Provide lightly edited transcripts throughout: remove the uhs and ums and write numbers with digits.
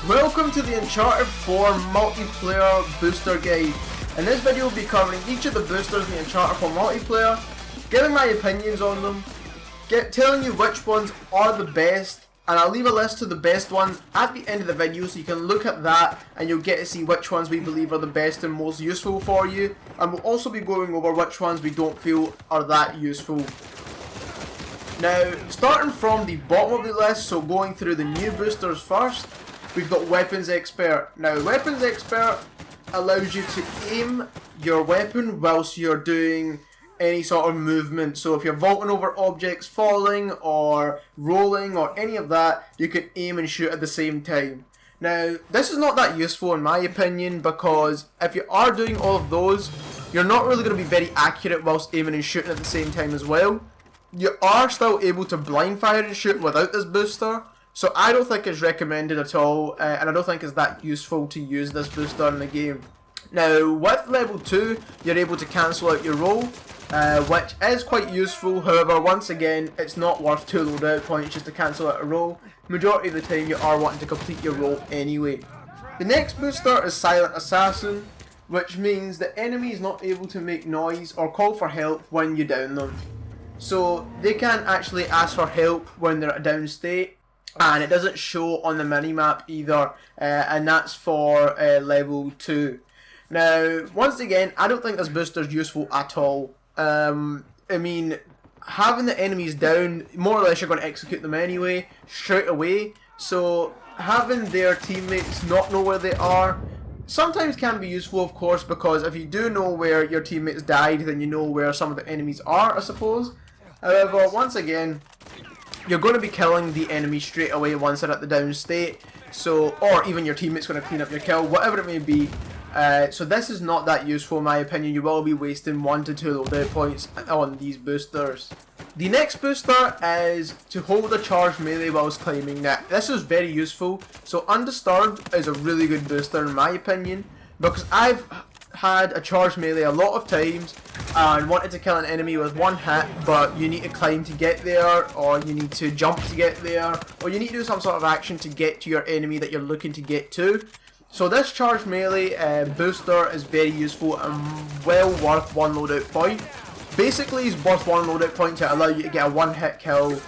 Welcome to the Uncharted 4 multiplayer booster guide. In this video we'll be covering each of the boosters in the Uncharted 4 multiplayer, giving my opinions on them, telling you which ones are the best, and I'll leave a list of the best ones at the end of the video so you can look at that and you'll get to see which ones we believe are the best and most useful for you, and we'll also be going over which ones we don't feel are that useful. Now, starting from the bottom of the list, so going through the new boosters first, we've got Weapons Expert. Now, Weapons Expert allows you to aim your weapon whilst you're doing any sort of movement. So if you're vaulting over objects, falling or rolling or any of that, you can aim and shoot at the same time. Now, this is not that useful in my opinion, because if you are doing all of those, you're not really going to be very accurate whilst aiming and shooting at the same time as well. You are still able to blind fire and shoot without this booster, so I don't think it's recommended at all, and I don't think it's that useful to use this booster in the game. Now, with level 2, you're able to cancel out your roll, which is quite useful. However, once again, it's not worth 2 loadout points just to cancel out a roll. Majority of the time you are wanting to complete your roll anyway. The next booster is Silent Assassin, which means the enemy is not able to make noise or call for help when you down them. So they can't actually ask for help when they're at a down state, and it doesn't show on the minimap either, and that's for level 2. Now, once again, I don't think this booster is useful at all. I mean, having the enemies down, more or less you're going to execute them anyway, straight away, so having their teammates not know where they are sometimes can be useful, of course, because if you do know where your teammates died, then you know where some of the enemies are, I suppose. However, once again, you're going to be killing the enemy straight away once they're at the down state, so, or even your teammate's going to clean up your kill, whatever it may be. So this is not that useful in my opinion. You will be wasting 1 to 2 loadout points on these boosters. The next booster is to hold a charged melee whilst climbing. Now, this is very useful. So Undisturbed is a really good booster in my opinion, because I've had a charged melee a lot of times and wanted to kill an enemy with one hit, but you need to climb to get there, or you need to jump to get there, or you need to do some sort of action to get to your enemy that you're looking to get to. So this charged melee booster is very useful and well worth 1 loadout point. Basically, it's worth 1 loadout point to allow you to get a one-hit kill,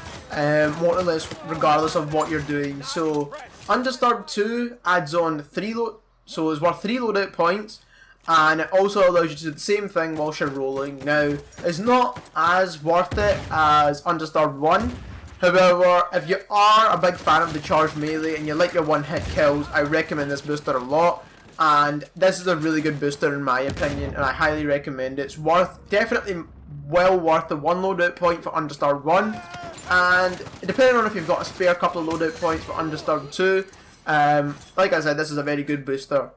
more or less regardless of what you're doing. So Undisturbed 2 adds on 3 so it's worth 3 loadout points, and it also allows you to do the same thing whilst you're rolling. Now, it's not as worth it as Undisturbed 1. However, if you are a big fan of the charged melee and you like your one-hit kills, I recommend this booster a lot. And this is a really good booster in my opinion, and I highly recommend it. It's definitely well worth the 1 loadout point for Undisturbed 1. And depending on if you've got a spare couple of loadout points for Undisturbed 2, like I said, this is a very good booster.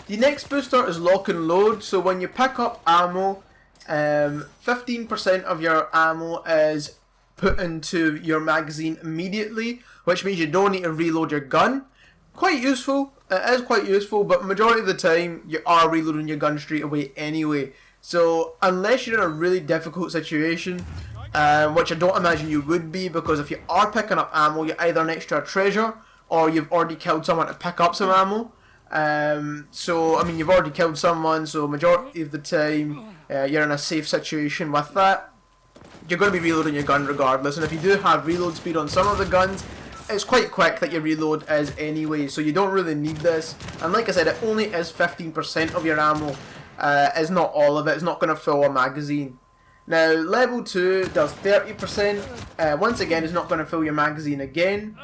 The next booster is Lock and Load. So when you pick up ammo, 15% of your ammo is put into your magazine immediately, which means you don't need to reload your gun. Quite useful, it is quite useful, but majority of the time you are reloading your gun straight away anyway. So unless you're in a really difficult situation, which I don't imagine you would be, because if you are picking up ammo, you're either next to a treasure or you've already killed someone to pick up some ammo. So I mean, you've already killed someone, so majority of the time you're in a safe situation with that. You're going to be reloading your gun regardless, and if you do have reload speed on some of the guns, it's quite quick that your reload is anyway, so you don't really need this. And like I said, it only is 15% of your ammo, it's not all of it, it's not going to fill a magazine. Now, level 2 does 30%, once again it's not going to fill your magazine again,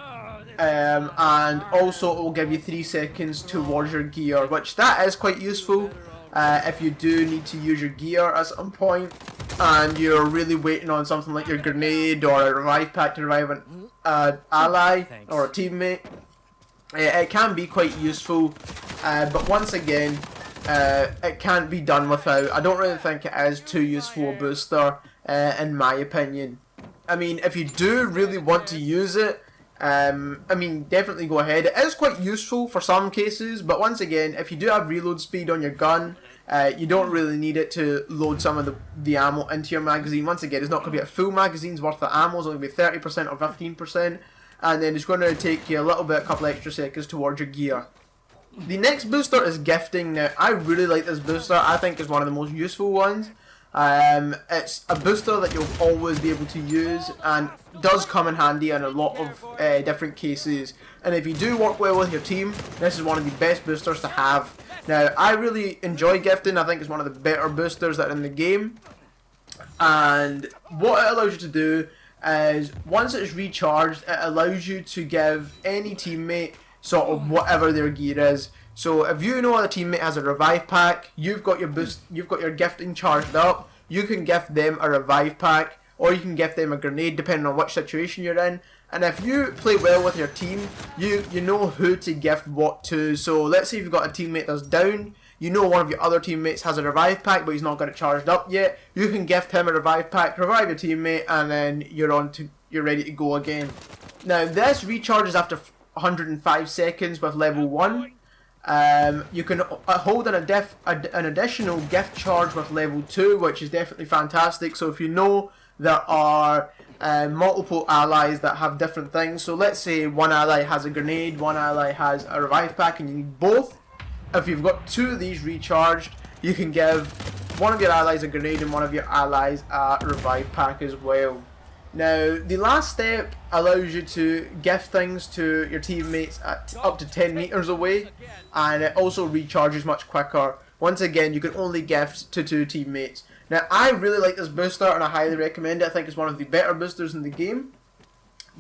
and also it will give you 3 seconds towards your gear, which that is quite useful if you do need to use your gear at some point and you're really waiting on something like your grenade or a revive pack to revive an ally or a teammate. It can be quite useful, but once again, it can't be done without. I don't really think it is too useful a booster, in my opinion. I mean, if you do really want to use it, I mean, definitely go ahead. It is quite useful for some cases, but once again, if you do have reload speed on your gun, you don't really need it to load some of the ammo into your magazine. Once again, it's not going to be a full magazine's worth of ammo, it's only going to be 30% or 15%. and then it's going to take you a couple extra seconds towards your gear. The next booster is gifting. Now, I really like this booster. I think it's one of the most useful ones. It's a booster that you'll always be able to use and does come in handy in a lot of different cases. And if you do work well with your team, this is one of the best boosters to have. Now, I really enjoy gifting. I think it's one of the better boosters that are in the game. And what it allows you to do is, once it's recharged, it allows you to give any teammate sort of whatever their gear is. So if you know a teammate has a revive pack, you've got your gifting charged up, you can gift them a revive pack, or you can gift them a grenade depending on which situation you're in. And if you play well with your team, you know who to gift what to. So let's say you've got a teammate that's down, you know one of your other teammates has a revive pack but he's not got it charged up yet, you can gift him a revive pack, revive your teammate, and then you're ready to go again. Now this recharges after 105 seconds with level 1. You can hold an additional gift charge with level 2, which is definitely fantastic. So if you know there are multiple allies that have different things, so let's say one ally has a grenade, one ally has a revive pack, and you need both. If you've got 2 of these recharged, you can give one of your allies a grenade and one of your allies a revive pack as well. Now, the last step allows you to gift things to your teammates at up to 10 meters away, and it also recharges much quicker. Once again, you can only gift to 2 teammates. Now, I really like this booster and I highly recommend it. I think it's one of the better boosters in the game.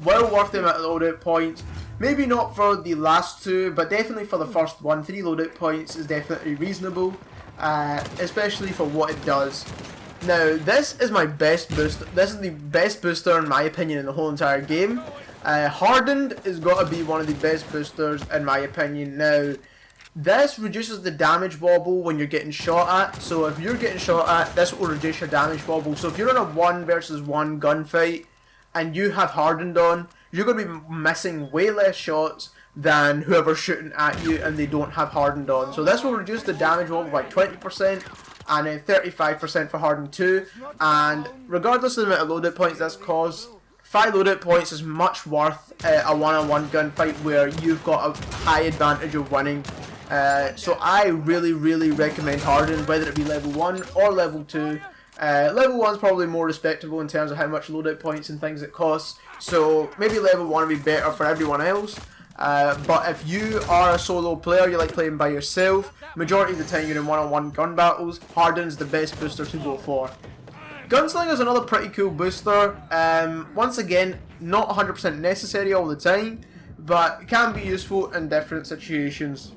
Well worth the amount of loadout points. Maybe not for the last 2, but definitely for the first one. 3 loadout points is definitely reasonable, especially for what it does. Now, this is my best booster. This is the best booster in my opinion in the whole entire game. Hardened has got to be one of the best boosters in my opinion. Now, this reduces the damage wobble when you're getting shot at. So if you're getting shot at, this will reduce your damage wobble. So if you're in a 1 versus 1 gunfight and you have Hardened on, you're going to be missing way less shots than whoever's shooting at you and they don't have Hardened on. So this will reduce the damage wobble by 20%. And then 35% for Hardened 2, and regardless of the amount of loadout points this costs, 5 loadout points is much worth a one-on-one gunfight where you've got a high advantage of winning. So I really recommend Hardened, whether it be level 1 or level 2. Level 1 is probably more respectable in terms of how much loadout points and things it costs, so maybe level 1 would be better for everyone else. But if you are a solo player, you like playing by yourself, majority of the time you're in one-on-one gun battles, Hardened's the best booster to go for. Gunslinger is another pretty cool booster. Once again, not 100% necessary all the time, but can be useful in different situations.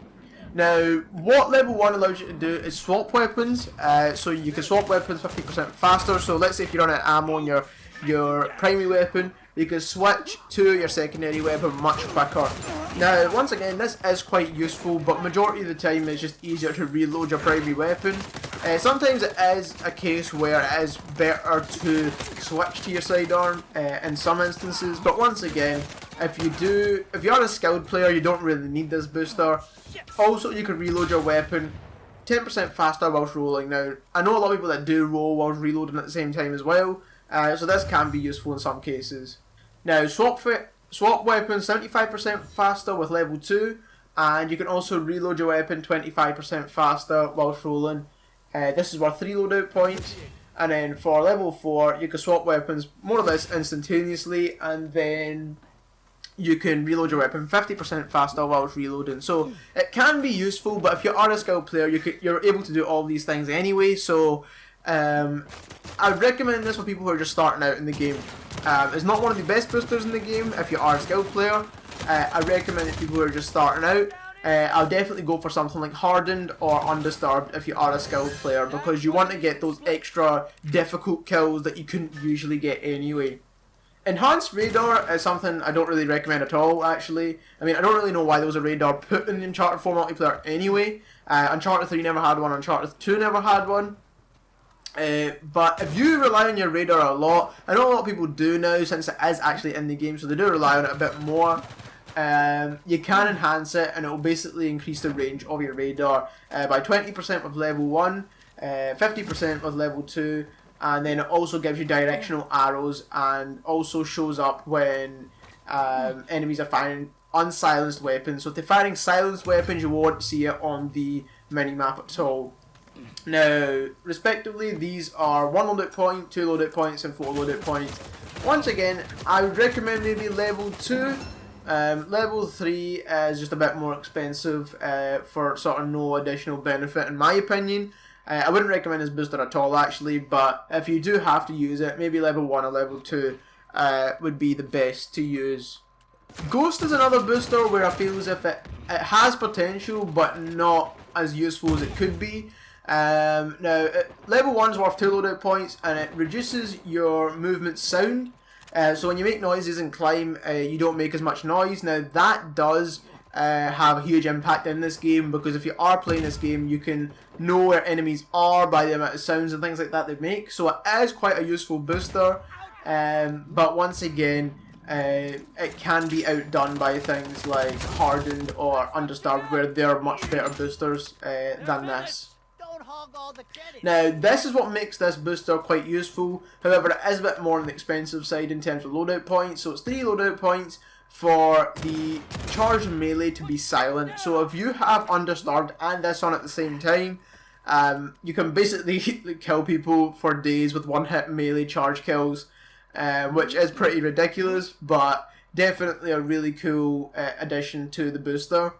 Now, what level 1 allows you to do is swap weapons, so you can swap weapons 50% faster. So let's say if you're on an ammo on your primary weapon, you can switch to your secondary weapon much quicker. Now, once again, this is quite useful, but majority of the time it's just easier to reload your primary weapon. Sometimes it is a case where it is better to switch to your sidearm in some instances, but once again, if you're a skilled player, you don't really need this booster. Also, you can reload your weapon 10% faster whilst rolling. Now, I know a lot of people that do roll whilst reloading at the same time as well, so this can be useful in some cases. Now, swap weapons 75% faster with level 2, and you can also reload your weapon 25% faster whilst rolling. This is worth 3 loadout points, and then for level 4, you can swap weapons more or less instantaneously, and then you can reload your weapon 50% faster whilst reloading. So it can be useful, but if you are a skilled player, you're able to do all these things anyway. So I'd recommend this for people who are just starting out in the game. It's not one of the best boosters in the game if you are a skilled player. I recommend it to people who are just starting out. I'll definitely go for something like Hardened or Undisturbed if you are a skilled player, because you want to get those extra difficult kills that you couldn't usually get anyway. Enhanced Radar is something I don't really recommend at all, actually. I mean, I don't really know why there was a radar put in the Uncharted 4 multiplayer anyway. Uncharted 3 never had one, Uncharted 2 never had one. But if you rely on your radar a lot, I know a lot of people do now since it is actually in the game, so they do rely on it a bit more. You can enhance it, and it will basically increase the range of your radar by 20% with level 1, 50% with level 2, and then it also gives you directional arrows and also shows up when enemies are firing unsilenced weapons. So if they're firing silenced weapons, you won't see it on the minimap at all. Now, respectively, these are 1 loadout point, 2 loadout points, and 4 loadout points. Once again, I would recommend maybe level 2. Level 3 is just a bit more expensive for sort of no additional benefit in my opinion. I wouldn't recommend this booster at all actually, but if you do have to use it, maybe level 1 or level 2 would be the best to use. Ghost is another booster where I feel as if it has potential but not as useful as it could be. Now, level 1 is worth 2 loadout points and it reduces your movement sound. So when you make noises and climb, you don't make as much noise. Now that does have a huge impact in this game, because if you are playing this game, you can know where enemies are by the amount of sounds and things like that they make. So it is quite a useful booster, but once again, it can be outdone by things like Hardened or Understarved, where they're much better boosters than this. Now, this is what makes this booster quite useful. However, it is a bit more on the expensive side in terms of loadout points. So it's 3 loadout points for the charged melee to be silent. So if you have Understarved and this on at the same time, you can basically kill people for days with 1-hit melee charge kills, which is pretty ridiculous, but definitely a really cool addition to the booster.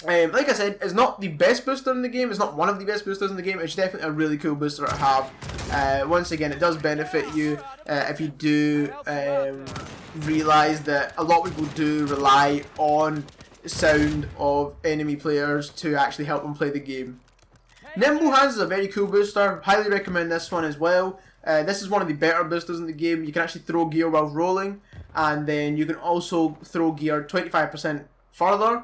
Like I said, it's not the best booster in the game, it's not one of the best boosters in the game, it's definitely a really cool booster to have. Once again, it does benefit you if you do realise that a lot of people do rely on sound of enemy players to actually help them play the game. Nimble Hands is a very cool booster, highly recommend this one as well. This is one of the better boosters in the game. You can actually throw gear while rolling, and then you can also throw gear 25% further.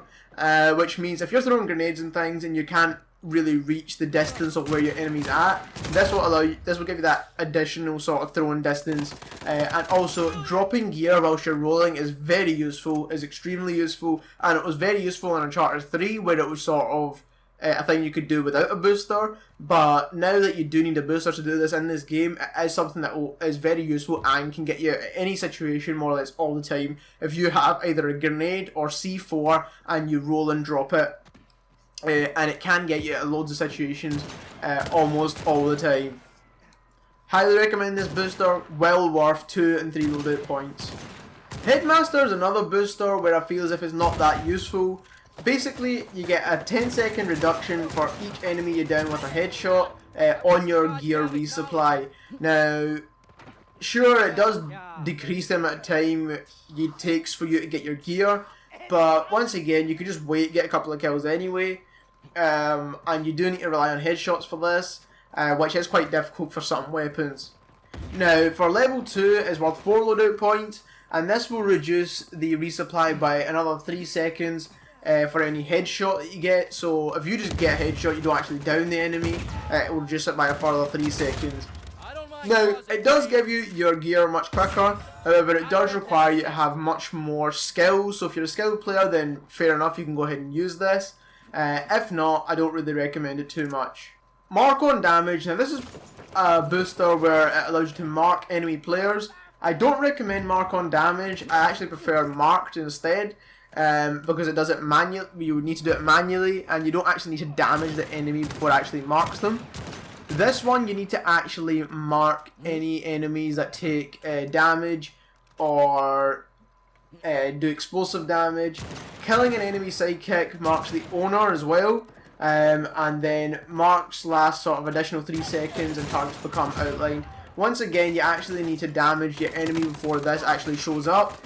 Which means if you're throwing grenades and things and you can't really reach the distance of where your enemy's at, this will give you that additional sort of throwing distance. And also dropping gear whilst you're rolling is very useful, is extremely useful, and it was very useful in Uncharted 3 where it was sort of a thing you could do without a booster, but now that you do need a booster to do this in this game, it is something that is very useful and can get you at any situation more or less all the time. If you have either a grenade or C4 and you roll and drop it, and it can get you at loads of situations almost all the time. Highly recommend this booster, well worth 2 and 3 loadout points. Headmaster is another booster where I feel as if it's not that useful. Basically, you get a 10-second reduction for each enemy you down with a headshot on your gear resupply. Now, sure, it does decrease the amount of time it takes for you to get your gear, but once again, you can just wait, get a couple of kills anyway, and you do need to rely on headshots for this, which is quite difficult for some weapons. Now, for level 2 is worth 4 loadout points, and this will reduce the resupply by another 3 seconds. For any headshot that you get. So if you just get a headshot, you don't actually down the enemy, it will reduce it by a further 3 seconds. Now, it does give you your gear much quicker, however it does require you to have much more skill. So if you're a skilled player, then fair enough, you can go ahead and use this. If not, I don't really recommend it too much. Mark on damage. Now this is a booster where it allows you to mark enemy players. I don't recommend mark on damage, I actually prefer marked instead. Because it does it manually, you would need to do it manually, and you don't actually need to damage the enemy before it actually marks them. This one, you need to actually mark any enemies that take damage or do explosive damage. Killing an enemy sidekick marks the owner as well, and then marks last sort of additional 3 seconds and targets become outlined. Once again, you actually need to damage your enemy before this actually shows up.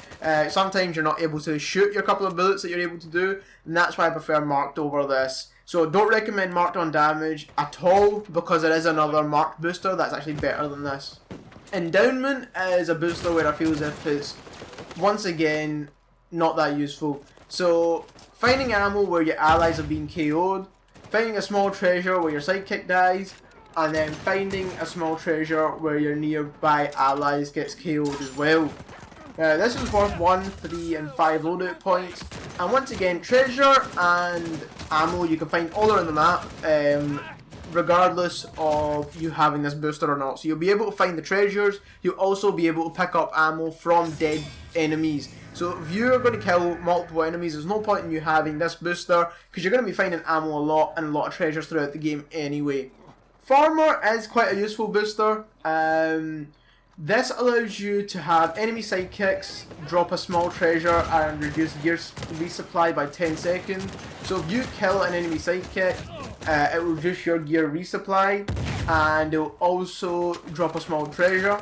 Sometimes you're not able to shoot your couple of bullets that you're able to do, and that's why I prefer marked over this. So don't recommend marked on damage at all, because there is another marked booster that's actually better than this. Endowment is a booster where I feel as if it's, once again, not that useful. So finding ammo where your allies have been KO'd, finding a small treasure where your sidekick dies, and then finding a small treasure where your nearby allies gets KO'd as well. This is worth 1, 3 and 5 loadout points, and once again, treasure and ammo you can find all around the map. regardless of you having this booster or not. So you'll be able to find the treasures, you'll also be able to pick up ammo from dead enemies. So if you're going to kill multiple enemies, there's no point in you having this booster, because you're going to be finding ammo a lot and a lot of treasures throughout the game anyway. Farmer is quite a useful booster. This allows you to have enemy sidekicks drop a small treasure and reduce gear resupply by 10 seconds. So if you kill an enemy sidekick, it will reduce your gear resupply, and it will also drop a small treasure.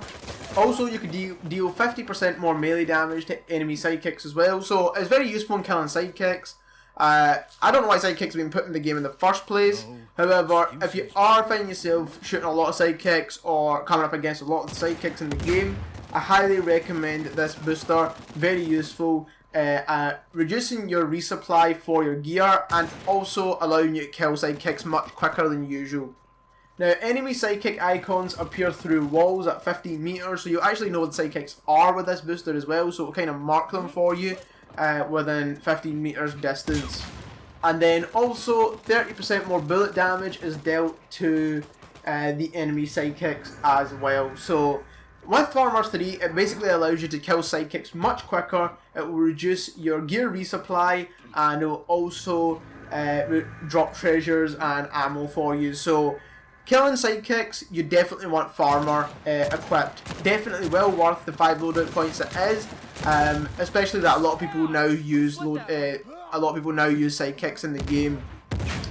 Also, you can deal 50% more melee damage to enemy sidekicks as well, so it's very useful in killing sidekicks. I don't know why sidekicks have been put in the game in the first place. However, if you are finding yourself shooting a lot of sidekicks or coming up against a lot of sidekicks in the game, I highly recommend this booster. Very useful, reducing your resupply for your gear and also allowing you to kill sidekicks much quicker than usual. Now, enemy sidekick icons appear through walls at 15 meters, so you actually know what the sidekicks are with this booster as well, so it'll kind of mark them for you within 15 meters distance. And then also 30% more bullet damage is dealt to the enemy sidekicks as well. So with Farmer 3, it basically allows you to kill sidekicks much quicker. It will reduce your gear resupply, and it will also drop treasures and ammo for you. So killing sidekicks, you definitely want Farmer equipped. Definitely well worth the 5 loadout points it is, especially that a lot of people now use sidekicks in the game.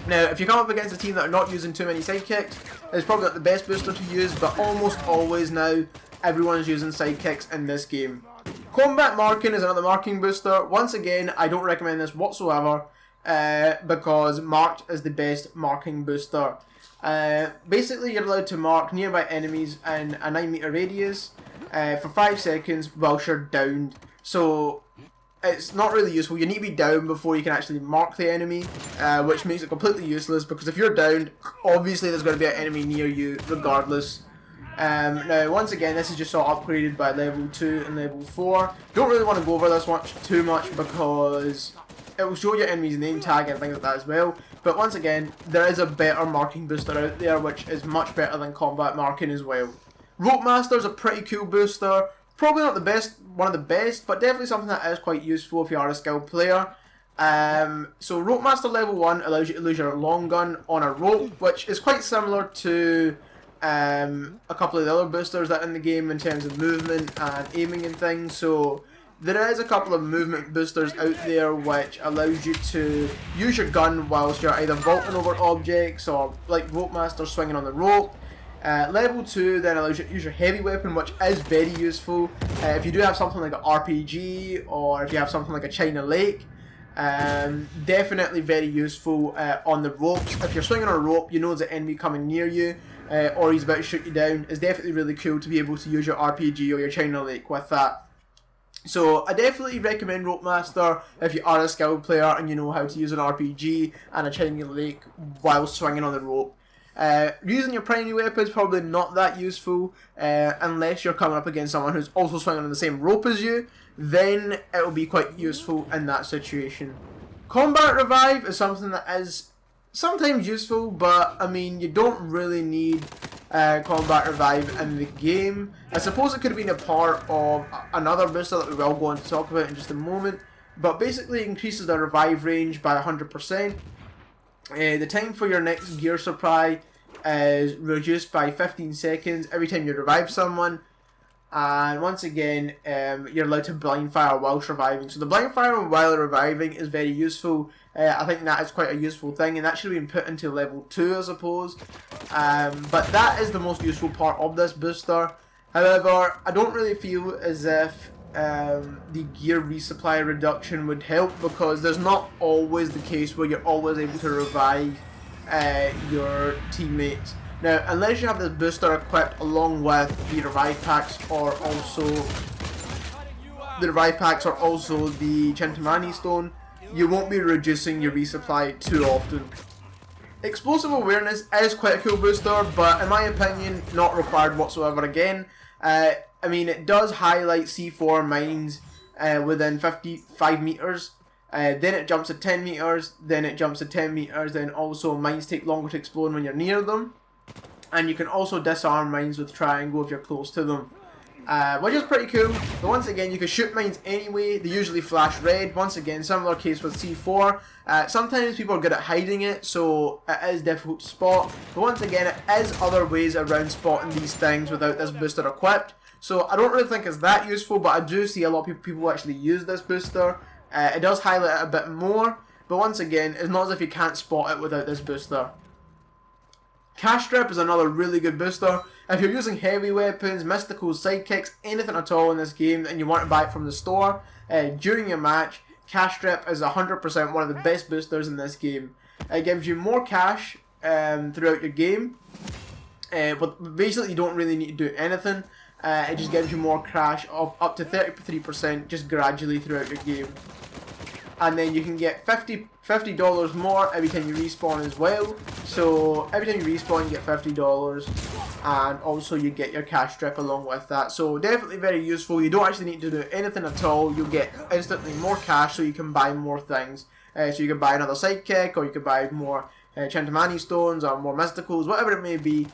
Now, if you come up against a team that are not using too many sidekicks, it's probably not the best booster to use, but almost always now everyone's using sidekicks in this game. Combat Marking is another marking booster. Once again, I don't recommend this whatsoever, because Marked is the best marking booster. Basically, you're allowed to mark nearby enemies in a 9 meter radius for 5 seconds whilst you're downed. So it's not really useful. You need to be down before you can actually mark the enemy, which makes it completely useless, because if you're downed, obviously there's going to be an enemy near you regardless. Now, once again, this is just sort of upgraded by level 2 and level 4. Don't really want to go over this too much because it will show your enemy's name tag and things like that as well. But once again, there is a better marking booster out there which is much better than Combat Marking as well. Rope Master is a pretty cool booster. Probably not the best, one of the best, but definitely something that is quite useful if you are a skilled player. So Rope Master level 1 allows you to lose your long gun on a rope, which is quite similar to a couple of the other boosters that are in the game in terms of movement and aiming and things. So there is a couple of movement boosters out there which allows you to use your gun whilst you're either vaulting over objects or like Rope Master swinging on the rope. Level 2 then allows you to use your heavy weapon, which is very useful if you do have something like an RPG or if you have something like a China Lake. Definitely very useful on the ropes. If you're swinging on a rope, you know there's an enemy coming near you or he's about to shoot you down. It's definitely really cool to be able to use your RPG or your China Lake with that. So I definitely recommend Rope Master if you are a skilled player and you know how to use an RPG and a China Lake while swinging on the rope. Using your primary weapon is probably not that useful unless you're coming up against someone who's also swinging on the same rope as you. Then it will be quite useful in that situation. Combat Revive is something that is sometimes useful, but I mean you don't really need Combat Revive in the game. I suppose it could have been a part of another booster that we will go on to talk about in just a moment, but basically it increases the revive range by 100%. The time for your next gear supply is reduced by 15 seconds every time you revive someone. And once again, you're allowed to blind fire whilst reviving. So the blind fire while reviving is very useful. I think that is quite a useful thing, and that should have been put into level 2, I suppose. But that is the most useful part of this booster. However, I don't really feel as if the gear resupply reduction would help, because there's not always the case where you're always able to revive your teammates. Now, unless you have this booster equipped along with the revive packs or also the Chintamani stone, you won't be reducing your resupply too often. Explosive Awareness is quite a cool booster, but in my opinion, not required whatsoever again. I mean, it does highlight C4 mines within 55 meters, then it jumps to 10 meters, then it jumps to 10 meters, then also mines take longer to explode when you're near them. And you can also disarm mines with triangle if you're close to them. Which is pretty cool. But once again, you can shoot mines anyway. They usually flash red. Once again, similar case with C4. Sometimes people are good at hiding it, so it is difficult to spot. But once again, it is other ways around spotting these things without this booster equipped. So I don't really think it's that useful, but I do see a lot of people actually use this booster. It does highlight it a bit more, but once again, it's not as if you can't spot it without this booster. Cash Strip is another really good booster. If you're using heavy weapons, mysticals, sidekicks, anything at all in this game and you want to buy it from the store during your match, Cash Strip is 100% one of the best boosters in this game. It gives you more cash throughout your game, but basically you don't really need to do anything. It just gives you more cash of up to 33% just gradually throughout your game. And then you can get $50 more every time you respawn as well. So every time you respawn you get $50, and also you get your cash strip along with that. So definitely very useful. You don't actually need to do anything at all. You'll get instantly more cash so you can buy more things. So you can buy another sidekick, or you can buy more Chantamani stones or more mysticals, whatever it may be.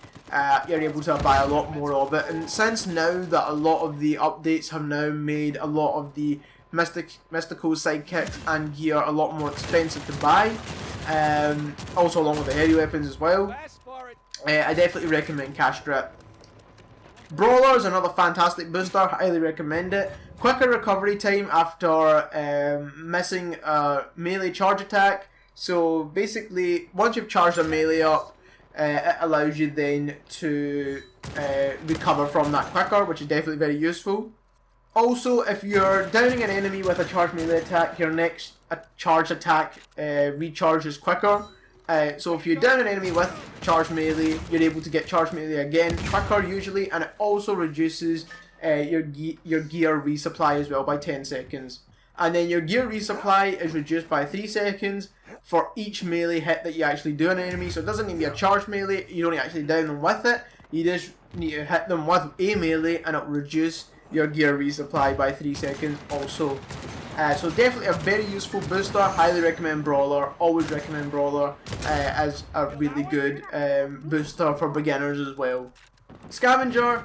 You're able to buy a lot more of it. And since now that a lot of the updates have now made a lot of the mystical sidekicks and gear a lot more expensive to buy, also along with the heavy weapons as well, I definitely recommend Cash Strip. Brawler is another fantastic booster, highly recommend it. Quicker recovery time after missing a melee charge attack. So basically, once you've charged a melee up, it allows you then to recover from that quicker, which is definitely very useful. Also, if you're downing an enemy with a charged melee attack, your next charged attack recharges quicker. So if you down an enemy with charged melee, you're able to get charged melee again quicker usually, and it also reduces your gear resupply as well by 10 seconds. And then your gear resupply is reduced by 3 seconds for each melee hit that you actually do on an enemy. So it doesn't need to be a charged melee, you don't actually down them with it, you just need to hit them with a melee and it will reduce your gear resupply by 3 seconds also. So definitely a very useful booster. Highly recommend Brawler. Always recommend Brawler as a really good booster for beginners as well. Scavenger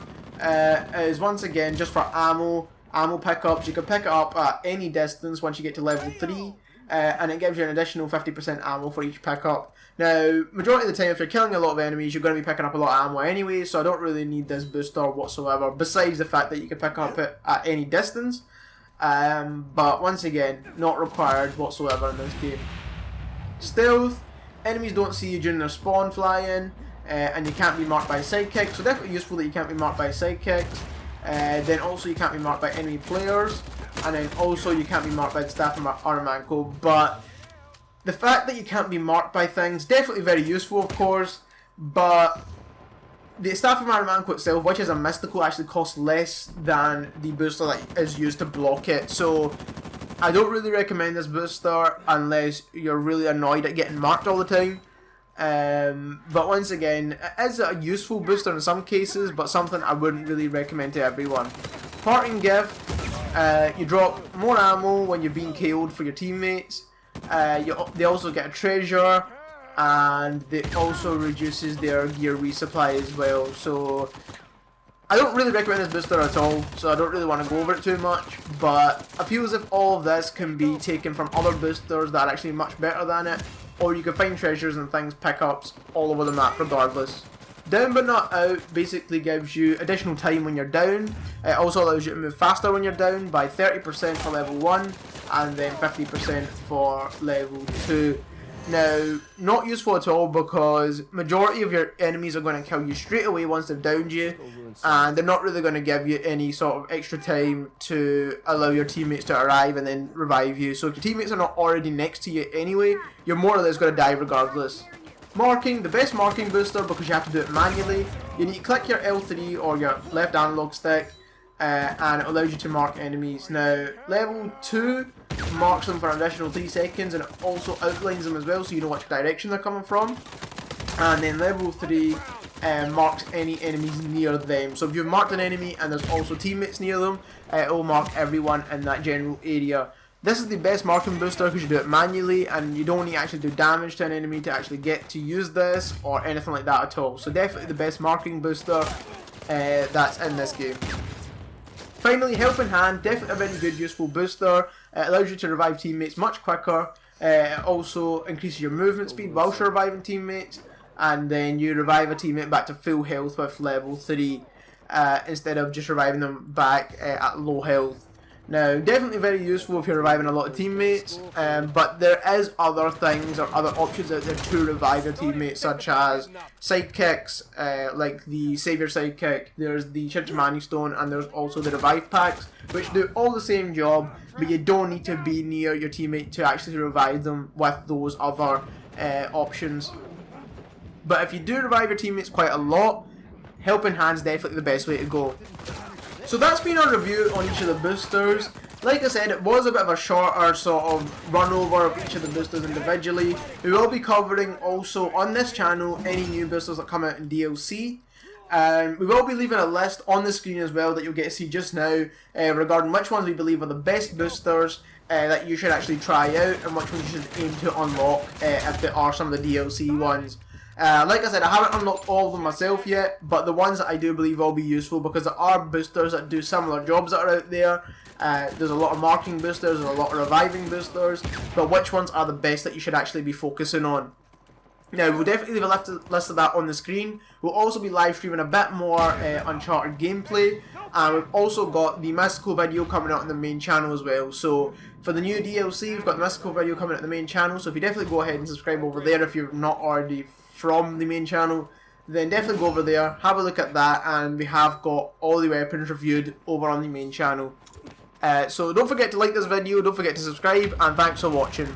is once again just for ammo pickups. You can pick it up at any distance once you get to level 3. And it gives you an additional 50% ammo for each pickup. Now, majority of the time, if you're killing a lot of enemies, you're going to be picking up a lot of ammo anyway, so I don't really need this booster whatsoever, besides the fact that you can pick up it at any distance. But once again, not required whatsoever in this game. Stealth, enemies don't see you during their spawn fly-in, and you can't be marked by sidekicks, so definitely useful that you can't be marked by sidekicks. Then also you can't be marked by enemy players. And then also you can't be marked by the staff from Aramanco, but the fact that you can't be marked by things, definitely very useful of course, but the staff from Aramanco itself, which is a mystical, actually costs less than the booster that is used to block it, so I don't really recommend this booster unless you're really annoyed at getting marked all the time. But once again, it is a useful booster in some cases, but something I wouldn't really recommend to everyone. Parting gift. You drop more ammo when you're being killed for your teammates. They also get a treasure, and they also reduces their gear resupply as well. So I don't really recommend this booster at all, so I don't really want to go over it too much, but I feel as if all of this can be taken from other boosters that are actually much better than it, or you can find treasures and things, pickups all over the map regardless. Down but not out basically gives you additional time when you're down. It also allows you to move faster when you're down by 30% for level 1 and then 50% for level 2. Now, not useful at all because majority of your enemies are going to kill you straight away once they've downed you, and they're not really going to give you any sort of extra time to allow your teammates to arrive and then revive you. So if your teammates are not already next to you anyway, you're more or less going to die regardless. Marking, the best marking booster because you have to do it manually. You need to click your L3 or your left analog stick and it allows you to mark enemies. Now, level 2 marks them for an additional 3 seconds and it also outlines them as well so you know which direction they're coming from. And then level 3 marks any enemies near them. So if you've marked an enemy and there's also teammates near them, it will mark everyone in that general area. This is the best marking booster because you do it manually and you don't need to actually do damage to an enemy to actually get to use this or anything like that at all. So definitely the best marking booster that's in this game. Finally, Helping Hand, definitely a very good useful booster. It allows you to revive teammates much quicker. It also increases your movement speed whilst you're reviving teammates, and then you revive a teammate back to full health with level 3 instead of just reviving them back at low health. Now, definitely very useful if you're reviving a lot of teammates, but there is other things or other options out there to revive your teammates, such as sidekicks, like the Savior Sidekick, there's the Chinchimani Stone, and there's also the Revive Packs, which do all the same job, but you don't need to be near your teammate to actually revive them with those other options. But if you do revive your teammates quite a lot, Helping Hand's definitely the best way to go. So that's been our review on each of the boosters. Like I said, it was a bit of a shorter sort of run over of each of the boosters individually. We will be covering also on this channel any new boosters that come out in DLC. We will be leaving a list on the screen as well that you'll get to see just now regarding which ones we believe are the best boosters that you should actually try out and which ones you should aim to unlock if there are some of the DLC ones. Like I said, I haven't unlocked all of them myself yet, but the ones that I do believe will be useful because there are boosters that do similar jobs that are out there. There's a lot of marking boosters, there's a lot of reviving boosters, but which ones are the best that you should actually be focusing on? Now, we'll definitely leave a list of that on the screen. We'll also be live streaming a bit more Uncharted gameplay, and we've also got the Mystical video coming out on the main channel as well. So, for the new DLC, we've got the Mystical video coming out on the main channel, so if you definitely go ahead and subscribe over there if you're not already from the main channel, then definitely go over there, have a look at that, and we have got all the weapons reviewed over on the main channel. So don't forget to like this video, don't forget to subscribe, and thanks for watching.